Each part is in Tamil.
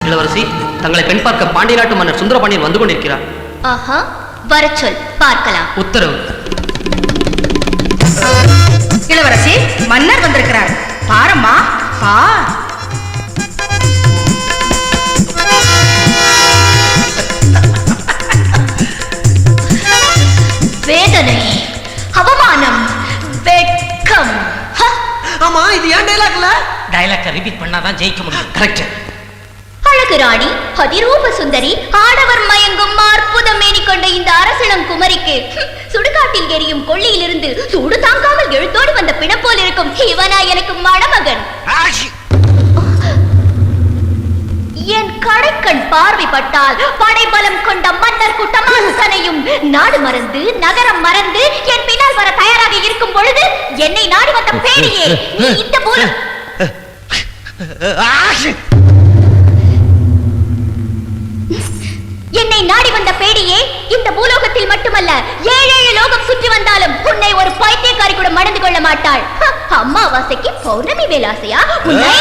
இளவரசி, தங்களை பெண் பார்க்க பாண்டிய நாட்டு மன்னர் சுந்தரபாண்டியன் வந்து கொண்டிருக்கிறார். ஆஹா, வரச் சொல், பார்க்கலாம். உத்தரவு. இளவரசி, மன்னர் வந்திருக்கிறார். பாரம்மா, பார். வேதனை, அவமானம், வெட்கம். ஆமா, இது ஏன் டைலாக்ல? டைலாக்க ரிப்பீட் பண்ணாதான் ஜெயிக்க முடியும். கரெக்ட். அழகு ராணி, அதிரூப சுந்தரி, ஆடவர் மயங்கும் அற்புத மேனி கொண்ட இந்த அரசிளம் குமரிக்கு சுடுகாட்டில் எரியும் கொள்ளியிலிருந்து சூடு தாங்காமல் எழுத்தோடு வந்த பிணம் போல் இருக்கும் இவனா எனக்கு மணமகன். என் கடைக்கண் பார்வைப்பட்டால் படைபலம் கொண்ட மன்னர் கூட்டம் அத்தனையும் நாடு மறந்து நகரம் மறந்து என் பின்னால் வர தயாராக இருக்கும் பொழுது என்னை நாடி வந்த பேடியே நீ இந்த பூலம் என்னை நாடி வந்த பேடியே இந்த பூலோகத்தில் மட்டுமல்ல 7 லோகம் சுற்றி வந்தாலும் உன்னை ஒரு பைத்தியக்காரி கூட மணந்து கொள்ள மாட்டாள். அம்மாவாசைக்கு பௌர்ணமி வேலாசையா உன்னை?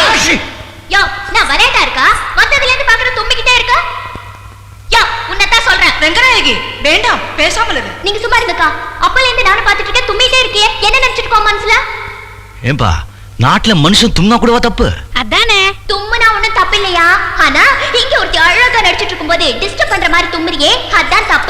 யோ, நான் விளையாட்டா இருக்கா? வந்ததுல இருந்து பாக்குற தும்பிக்கிட்டே இருக்க. யோ, உன்னதான் சொல்றேன். வெங்கநாயகி, வேண்டாம், பேசாமல் இரு. நீங்க சும்மா இருங்கக்கா. அப்பல இருந்து நானும் பாத்துட்டு இருக்கேன், தும்பிட்டே இருக்கியே. என்ன நினைச்சிட்டு இருக்கோம் மனசுல? ஏம்பா, நாட்டுல மனுஷன் தும்னா கூடவா தப்பு? அதானே, தும்முனா ஒண்ணும் தப்பு இல்லையா? ஆனா இங்க ஒருத்தி அழகா நடிச்சிட்டு இருக்கும்போது டிஸ்டர்ப் பண்ற மாதிரி தும்முறியே, அதான் தப்பு.